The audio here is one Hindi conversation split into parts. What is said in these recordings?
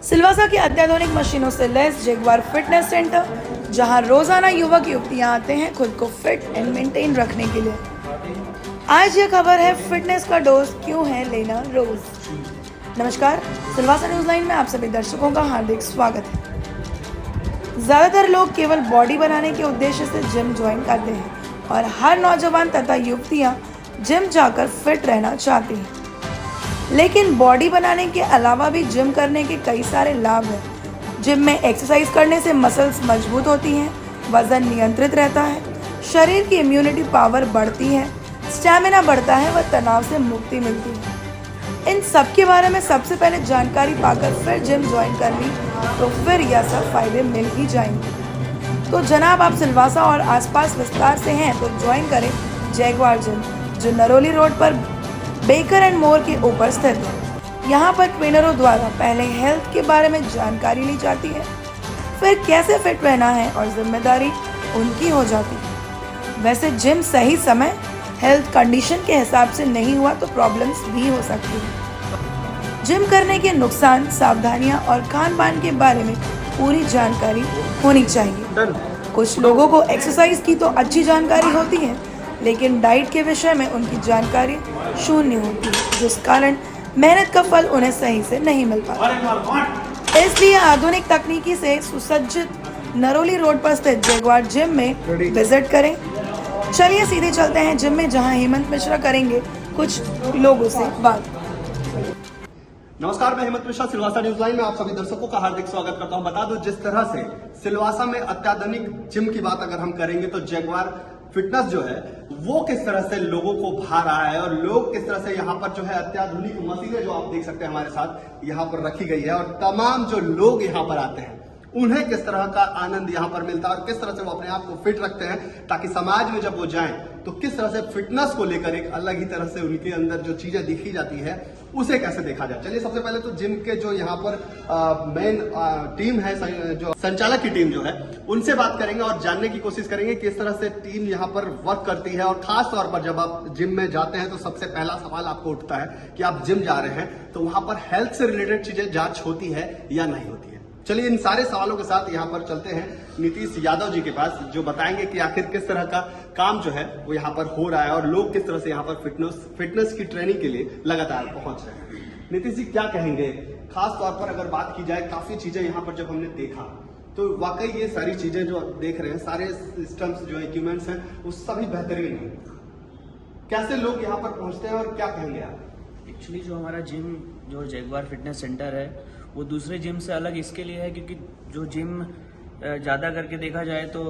सिलवासा की अत्याधुनिक मशीनों से लैस जगुआर फिटनेस सेंटर, जहां रोजाना युवक युवतियां आते हैं खुद को फिट एंड मेंटेन रखने के लिए। आज यह खबर है, फिटनेस का डोज क्यों है लेना रोज। नमस्कार, सिलवासा न्यूज लाइन में आप सभी दर्शकों का हार्दिक स्वागत है। ज्यादातर लोग केवल बॉडी बनाने के उद्देश्य से जिम ज्वाइन करते हैं और हर नौजवान तथा युवतियां जिम जाकर फिट रहना चाहती हैं। लेकिन बॉडी बनाने के अलावा भी जिम करने के कई सारे लाभ हैं। जिम में एक्सरसाइज करने से मसल्स मजबूत होती हैं, वजन नियंत्रित रहता है, शरीर की इम्यूनिटी पावर बढ़ती है, स्टैमिना बढ़ता है व तनाव से मुक्ति मिलती है। इन सब के बारे में सबसे पहले जानकारी पाकर फिर जिम ज्वाइन कर ली तो फिर यह सब फायदे मिल ही जाएंगे। तो जनाब, आप सिलवासा और आसपास विस्तार से हैं तो ज्वाइन करें जगुआर जिम, जो नरोली रोड पर बेकर एंड मोर के ऊपर स्थित है। यहाँ पर ट्रेनरों द्वारा पहले हेल्थ के बारे में जानकारी ली जाती है, फिर कैसे फिट रहना है और जिम्मेदारी उनकी हो जाती है। वैसे जिम सही समय, हेल्थ कंडीशन के हिसाब से नहीं हुआ तो प्रॉब्लम्स भी हो सकती है। जिम करने के नुकसान, सावधानियां और खान पान के बारे में पूरी जानकारी होनी चाहिए। कुछ लोगों को एक्सरसाइज की तो अच्छी जानकारी होती है, लेकिन डाइट के विषय में उनकी जानकारी शून्य होती है, जिस कारण मेहनत का फल उन्हें सही से नहीं मिल पाता। इसलिए आधुनिक तकनीकी से सुसज्जित नरोली रोड पर स्थित जगुआर जिम में विजिट करें। चलिए सीधे चलते हैं जिम में, जहां हेमंत मिश्रा करेंगे कुछ लोगों से बात। नमस्कार, मैं हेमंत मिश्रा, सिलवासा न्यूज लाइन में आप सभी दर्शकों का हार्दिक स्वागत करता हूं। बता दो, जिस तरह से सिलवासा में अत्याधुनिक जिम की बात अगर हम करेंगे तो जगुआर फिटनेस जो है वो किस तरह से लोगों को भा रहा है और लोग किस तरह से यहाँ पर जो है अत्याधुनिक मशीनें जो आप देख सकते हैं हमारे साथ यहाँ पर रखी गई है, और तमाम जो लोग यहाँ पर आते हैं उन्हें किस तरह का आनंद यहाँ पर मिलता है और किस तरह से वो अपने आप को फिट रखते हैं, ताकि समाज में जब वो जाएं तो किस तरह से फिटनेस को लेकर एक अलग ही तरह से उनके अंदर जो चीजें दिखी जाती है उसे कैसे देखा जाए। चलिए, सबसे पहले तो जिम के जो यहाँ पर मेन टीम है, जो संचालक की टीम जो है, उनसे बात करेंगे और जानने की कोशिश करेंगे किस तरह से टीम यहाँ पर वर्क करती है। और खास तौर पर जब आप जिम में जाते हैं तो सबसे पहला सवाल आपको उठता है कि आप जिम जा रहे हैं तो वहां पर हेल्थ से रिलेटेड चीजें जांच होती है या नहीं होती है। चलिए, इन सारे सवालों के साथ यहाँ पर चलते हैं नीतीश यादव जी के पास, जो बताएंगे कि आखिर किस तरह का काम जो है वो यहाँ पर हो रहा है और लोग किस तरह से यहाँ पर फिटनेस की ट्रेनिंग के लिए लगातार पहुंच रहे हैं। नीतीश जी, क्या कहेंगे? खास तौर पर अगर बात की जाए, काफी चीजें यहाँ पर जब हमने देखा तो वाकई ये सारी चीजें जो देख रहे हैं, सारे सिस्टम्स जो इक्विपमेंट्स हैं वो सभी बेहतरीन है। कैसे लोग यहाँ पर पहुंचते हैं और क्या कहेंगे आप? एक्चुअली जो हमारा जिम जो जगुआर फिटनेस सेंटर है वो दूसरे जिम से अलग इसके लिए है क्योंकि जो जिम ज़्यादा करके देखा जाए तो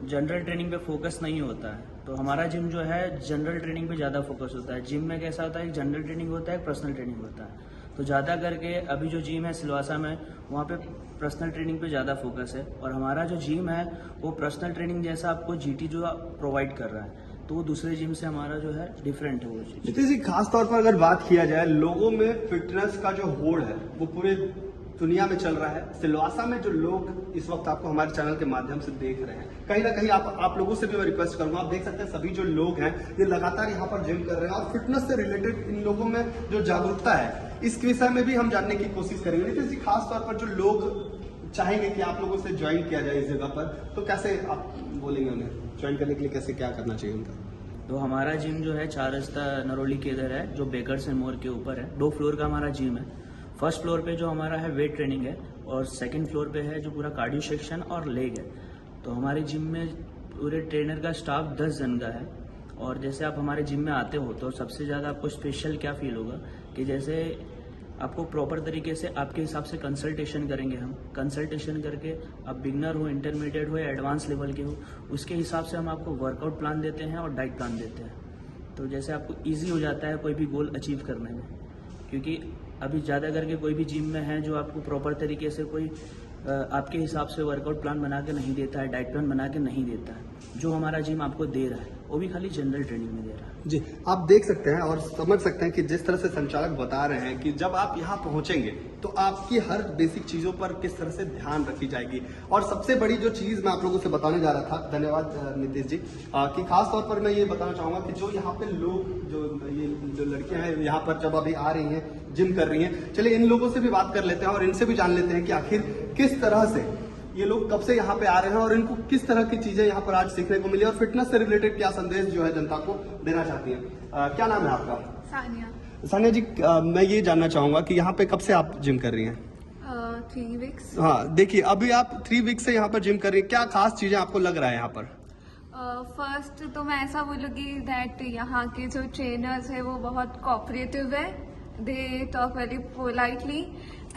जनरल ट्रेनिंग पे फोकस नहीं होता है, तो हमारा जिम जो है जनरल ट्रेनिंग पे ज़्यादा फोकस होता है। जिम में कैसा होता है, जनरल ट्रेनिंग होता है, पर्सनल ट्रेनिंग होता है। तो ज़्यादा करके अभी जो जिम है सिलवासा में, वहाँ पे पर्सनल ट्रेनिंग पे ज़्यादा फोकस है, और हमारा जो जिम है वो पर्सनल ट्रेनिंग जैसा आपको जीटी जो प्रोवाइड कर रहा है, तो वो दूसरे जिम से हमारा जो है डिफरेंट है वो चीज़। नीतीश जी, खास तौर पर अगर बात किया जाए, लोगों में फिटनेस का जो होड़ है वो पूरे दुनिया में चल रहा है। सिलवासा में जो लोग इस वक्त आपको हमारे चैनल के माध्यम से देख रहे हैं, कहीं ना कहीं आप लोगों से भी मैं रिक्वेस्ट करूंगा, आप देख सकते हैं सभी जो लोग हैं ये लगातार यहाँ पर जिम कर रहे हैं और फिटनेस से रिलेटेड इन लोगों में जो जागरूकता है इस विषय में भी हम जानने की कोशिश करेंगे। नीतीश जी, खास तौर पर जो लोग चाहेंगे कि आप लोगों से ज्वाइन किया जाए इस जगह पर, तो कैसे आप बोलेंगे उन्हें ज्वाइन करने के लिए, कैसे क्या करना चाहिए उनका? तो हमारा जिम जो है 4 रास्ता नरोली के इधर है, जो बेकर्स एंड मोर के ऊपर है। 2 फ्लोर का हमारा जिम है। फर्स्ट फ्लोर पे जो हमारा है वेट ट्रेनिंग है, और सेकंड फ्लोर पे है जो पूरा कार्डियो सेक्शन और लेग है। तो हमारे जिम में पूरे ट्रेनर का स्टाफ 10 जन का है। और जैसे आप हमारे जिम में आते हो तो सबसे ज़्यादा आपको स्पेशल क्या फील होगा कि जैसे आपको प्रॉपर तरीके से आपके हिसाब से कंसल्टेशन करेंगे हम। कंसल्टेशन करके आप बिगनर हो, इंटरमीडिएट हो या एडवांस लेवल के हो, उसके हिसाब से हम आपको वर्कआउट प्लान देते हैं और डाइट प्लान देते हैं। तो जैसे आपको ईजी हो जाता है कोई भी गोल अचीव करने में, क्योंकि अभी ज़्यादा करके कोई भी जिम में है जो आपको प्रॉपर तरीके से कोई आपके हिसाब से वर्कआउट प्लान बना के नहीं देता है, डाइट प्लान बना के नहीं देता है, जो हमारा जिम आपको दे रहा है। वो भी खाली जनरल ट्रेनिंग में दे रहा है। जी, आप देख सकते हैं और समझ सकते हैं कि जिस तरह से संचालक बता रहे हैं कि जब आप यहाँ पहुंचेंगे तो आपकी हर बेसिक चीजों पर किस तरह से ध्यान रखी जाएगी। और सबसे बड़ी जो चीज मैं आप लोगों से बताने जा रहा था, धन्यवाद नीतीश जी, कि खास तौर पर मैं ये बताना चाहूंगा कि जो यहाँ पे लोग जो लड़कियां हैं यहाँ पर जब अभी आ रही हैं, जिम कर रही हैं, चलिए इन लोगों से भी बात कर लेते हैं और इनसे भी जान लेते हैं कि आखिर किस तरह से ये लोग कब से यहाँ पे आ रहे हैं और इनको किस तरह की चीजें यहाँ पर आज सीखने को मिली और फिटनेस से रिलेटेड क्या संदेश जो है जनता को देना चाहती हैं। क्या नाम है आपका? सानिया। सानिया जी, मैं ये जानना चाहूंगा कि यहाँ पे कब से आप जिम कर रही हैं? 3 वीक्स। हाँ, देखिए अभी आप 3 वीक से यहाँ पर जिम कर रही हैं, क्या खास चीजें आपको लग रहा है यहाँ पर? फर्स्ट तो मैं ऐसा बोलूँगी दैट यहाँ के जो ट्रेनर्स है वो बहुत कोऑपरेटिव है, they talk very politely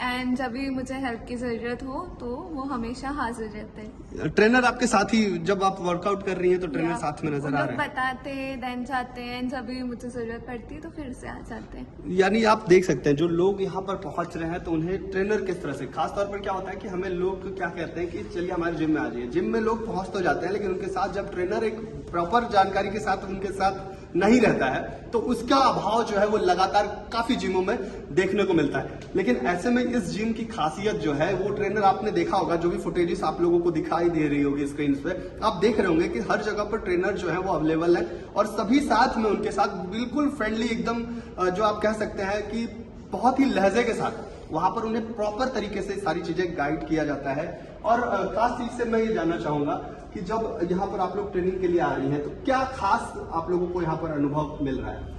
and जब भी मुझे हेल्प की जरूरत हो तो वो हमेशा हाजिर रहते हैं। ट्रेनर आपके साथ ही जब आप वर्कआउट कर रही हैं तो ट्रेनर या, साथ में नजर वो आ लोग रहे हैं? बताते हैं, देन जाते हैं, जब भी मुझे जरूरत पड़ती है तो फिर से आ जाते हैं। यानी आप देख सकते हैं जो लोग यहाँ पर पहुंच रहे हैं तो उन्हें ट्रेनर किस तरह से, खास तौर पर क्या होता है कि हमें लोग क्या कहते हैं कि चलिए हमारे जिम में आ जाइए, जिम में लोग पहुंच तो जाते हैं लेकिन उनके साथ जब ट्रेनर एक प्रॉपर जानकारी के साथ उनके साथ नहीं रहता है तो उसका अभाव जो है वो लगातार काफी जिमों में देखने को मिलता है। लेकिन ऐसे में इस जिम की खासियत जो है वो ट्रेनर आपने देखा होगा, जो भी फुटेजेस आप लोगों को दिखाई दे रही होगी स्क्रीन पे, आप देख रहे होंगे कि हर जगह पर ट्रेनर जो है वो अवेलेबल है और सभी साथ में उनके साथ बिल्कुल फ्रेंडली एकदम, जो आप कह सकते हैं कि बहुत ही लहजे के साथ वहां पर उन्हें प्रॉपर तरीके से सारी चीजें गाइड किया जाता है। और खास चीज से मैं ये जानना चाहूंगा कि जब यहाँ पर आप लोग ट्रेनिंग के लिए आ रही हैं तो क्या खास आप लोगों को यहाँ पर अनुभव मिल रहा है?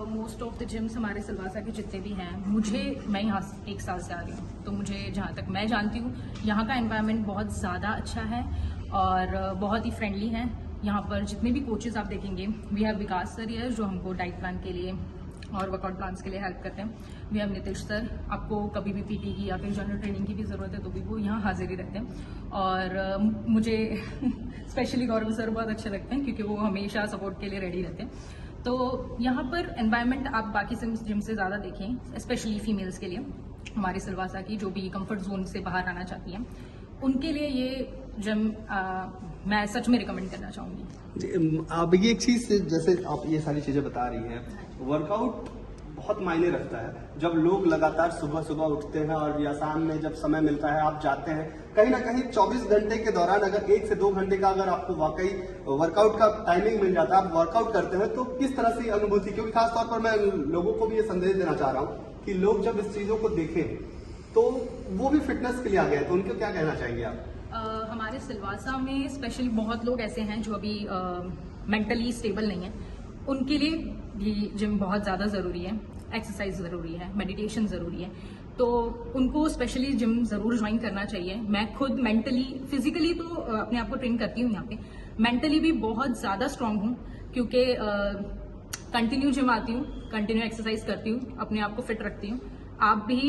मोस्ट ऑफ द जिम्स हमारे सिलवासा के जितने भी हैं, मैं यहाँ 1 साल से आ रही हूँ तो मुझे जहाँ तक मैं जानती हूँ यहाँ का एनवायरनमेंट बहुत ज़्यादा अच्छा है और बहुत ही फ्रेंडली है। यहाँ पर जितने भी कोचेज आप देखेंगे, we have Vikas sir here जो हमको डाइट प्लान के लिए और वर्कआउट प्लान्स के लिए हेल्प करते हैं। वी हैव नीतीश सर, आपको कभी भी पीटी की या फिर जनरल ट्रेनिंग की भी ज़रूरत है तो भी वो यहाँ हाजिर ही रहते हैं। और मुझे स्पेशली गौरव सर बहुत अच्छे लगते हैं क्योंकि वो हमेशा सपोर्ट के लिए रेडी रहते हैं। तो यहाँ पर एनवायरनमेंट आप बाकी जिम से ज़्यादा देखें, स्पेशली फीमेल्स के लिए, हमारे सिलवासा की जो भी कंफर्ट जोन से बाहर आना चाहती हैं उनके लिए ये जिम मैं सच में रिकमेंड करना चाहूँगी। अब ये एक चीज, जैसे आप ये सारी चीजें बता रही हैं, वर्कआउट बहुत मायने रखता है। जब लोग लगातार सुबह सुबह उठते हैं और या शाम में जब समय मिलता है आप जाते हैं, कहीं ना कहीं 24 घंटे के दौरान अगर 1 से 2 घंटे का अगर आपको वाकई वर्कआउट का टाइमिंग मिल जाता है, आप वर्कआउट करते हैं तो किस तरह से अनुभूति, क्योंकि खासतौर पर मैं लोगों को भी ये संदेश देना चाह रहा हूँ कि लोग जब इस चीजों को देखें तो वो भी फिटनेस के लिए आ गए, तो उनको क्या कहना चाहेंगे आप? हमारे सिलवासा में स्पेशली बहुत लोग ऐसे हैं जो अभी मेंटली स्टेबल नहीं है, उनके लिए भी जिम बहुत ज़्यादा ज़रूरी है। एक्सरसाइज ज़रूरी है, मेडिटेशन ज़रूरी है, तो उनको स्पेशली जिम ज़रूर ज्वाइन करना चाहिए। मैं खुद मेंटली, फिजिकली तो अपने आप को ट्रेन करती हूँ यहाँ पे, मेंटली भी बहुत ज़्यादा स्ट्रांग हूँ क्योंकि कंटिन्यू जिम आती हूँ, कंटिन्यू एक्सरसाइज करती हूँ, अपने आप को फिट रखती हूँ। आप भी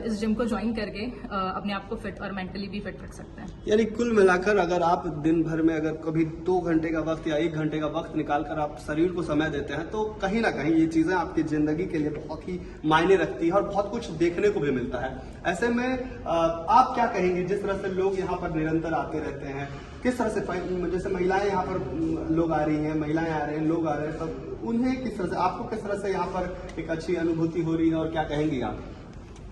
इस जिम को ज्वाइन करके अपने आप को फिट और मेंटली भी फिट रख सकते हैं। यानी कुल मिलाकर अगर आप दिन भर में अगर कभी 2 घंटे का वक्त या 1 घंटे का वक्त निकालकर आप शरीर को समय देते हैं तो कहीं ना कहीं ये चीजें आपकी जिंदगी के लिए बहुत ही मायने रखती है और बहुत कुछ देखने को भी मिलता है। ऐसे में आप क्या कहेंगे, जिस तरह से लोग यहाँ पर निरंतर आते रहते हैं, किस तरह से, जैसे महिलाएं यहाँ पर लोग आ रही हैं, महिलाएं आ रहे हैं, लोग आ रहे हैं, सब उन्हें किस तरह से, आपको किस तरह से यहाँ पर एक अच्छी अनुभूति हो रही है और क्या कहेंगी आप?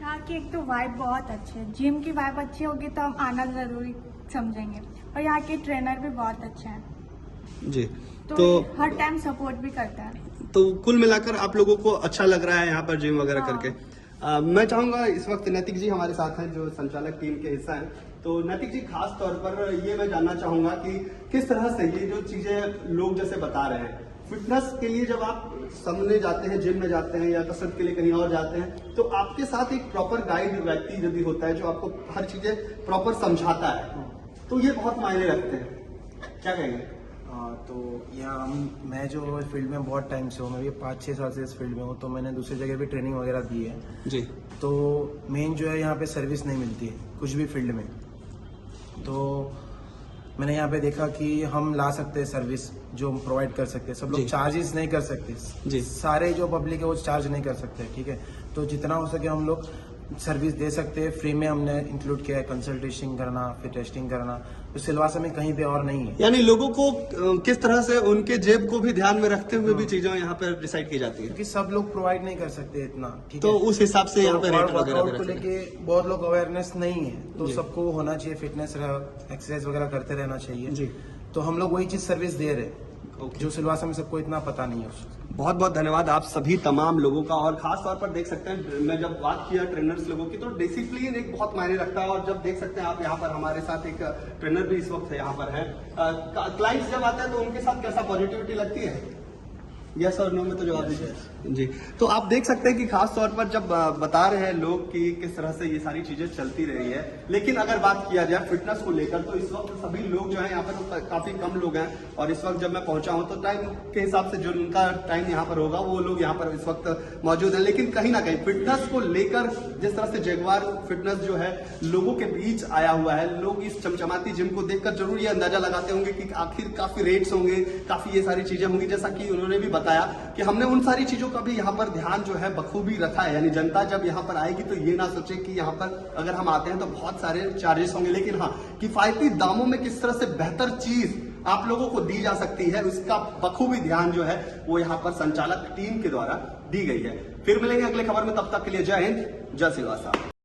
यहाँ की एक तो वाइब बहुत अच्छी है, जिम की वाइब अच्छी होगी तो हम आना जरूरी समझेंगे, और यहाँ के ट्रेनर भी बहुत अच्छे हैं जी, तो हर टाइम सपोर्ट भी करता है। तो कुल मिलाकर आप लोगों को अच्छा लग रहा है यहाँ पर जिम वगैरह हाँ। करके। मैं चाहूंगा इस वक्त नैतिक जी हमारे साथ हैं जो संचालक टीम के हिस्सा हैं। तो नैतिक जी, खास तौर पर ये मैं जानना चाहूंगा कि किस तरह से ये जो चीजें लोग जैसे बता रहे हैं, फिटनेस के लिए जब आप सामने जाते हैं, जिम में जाते हैं या कसरत के लिए कहीं और जाते हैं, तो आपके साथ एक प्रॉपर गाइड व्यक्ति यदि होता है जो आपको हर चीजें प्रॉपर समझाता है, तो ये बहुत मायने रखते हैं, क्या कहेंगे? तो यहाँ मैं जो फील्ड में बहुत टाइम से हूँ, मैं भी 5-6 साल से इस फील्ड में हूँ, तो मैंने दूसरी जगह भी ट्रेनिंग वगैरह दी है जी। तो मेन जो है यहाँ पे सर्विस नहीं मिलती है कुछ भी फील्ड में, तो मैंने यहाँ पे देखा कि हम ला सकते हैं सर्विस जो हम प्रोवाइड कर सकते हैं। सब लोग चार्जेस नहीं कर सकते जी, सारे जो पब्लिक है वो चार्ज नहीं कर सकते, ठीक है, तो जितना हो सके हम लोग सर्विस दे सकते हैं। फ्री में हमने इंक्लूड किया है कंसल्टेशन करना, फिर टेस्टिंग करना, तो सिलवासा में कहीं पे और नहीं है। यानी लोगों को किस तरह से उनके जेब को भी ध्यान में रखते हुए भी चीजें यहाँ पर डिसाइड की जाती है, क्योंकि सब लोग प्रोवाइड नहीं कर सकते इतना, ठीक तो है। उस हिसाब से यहाँ पे रेट वगैरह वर्कआउट भी को रखते हैं। लेके बहुत लोग अवेयरनेस नहीं है, तो सबको होना चाहिए, फिटनेस एक्सरसाइज वगैरह करते रहना चाहिए जी। तो हम लोग वही चीज सर्विस दे रहे हैं, Okay. जो सिलवासा में सबको इतना पता नहीं है उसको। बहुत बहुत धन्यवाद आप सभी तमाम लोगों का। और खास तौर पर देख सकते हैं, मैं जब बात किया ट्रेनर्स लोगों की, तो डिसिप्लिन एक बहुत मायने रखता है। और जब देख सकते हैं आप यहाँ पर हमारे साथ एक ट्रेनर भी इस वक्त यहाँ पर है। क्लाइंट्स जब आते हैं तो उनके साथ कैसा पॉजिटिविटी लगती है? यस और नो में तो जवाब दीजिए जी। तो आप देख सकते हैं कि खास तौर पर जब बता रहे हैं लोग कि किस तरह से ये सारी चीजें चलती रही है। लेकिन अगर बात किया जाए फिटनेस को लेकर, तो इस वक्त सभी लोग जो है यहाँ पर काफी कम लोग हैं। और इस वक्त जब मैं पहुंचा हूं तो टाइम के हिसाब से जो उनका टाइम यहाँ पर होगा वो लोग यहाँ पर इस वक्त मौजूद है। लेकिन कहीं ना कहीं फिटनेस को लेकर जिस तरह से जगुआर फिटनेस जो है लोगों के बीच आया हुआ है, लोग इस चमचमाती जिम को देखकर जरूर ये अंदाजा लगाते होंगे कि आखिर काफी रेट्स होंगे, काफी ये सारी चीजें होंगी। जैसा कि उन्होंने भी बताया कि हमने उन सारी चीजों का भी यहाँ पर ध्यान जो है बखूबी रखा है। यानी जनता जब यहाँ पर आएगी तो ये ना सोचे कि यहाँ पर अगर हम आते हैं तो बहुत सारे चार्जेस होंगे, लेकिन हाँ, किफायती दामों में किस तरह से बेहतर चीज आप लोगों को दी जा सकती है, उसका बखूबी ध्यान जो है वो यहाँ पर संचालक टीम के द्वारा दी गई है। फिर मिलेंगे अगले खबर में, तब तक के लिए जय हिंद, जय सिलवासा।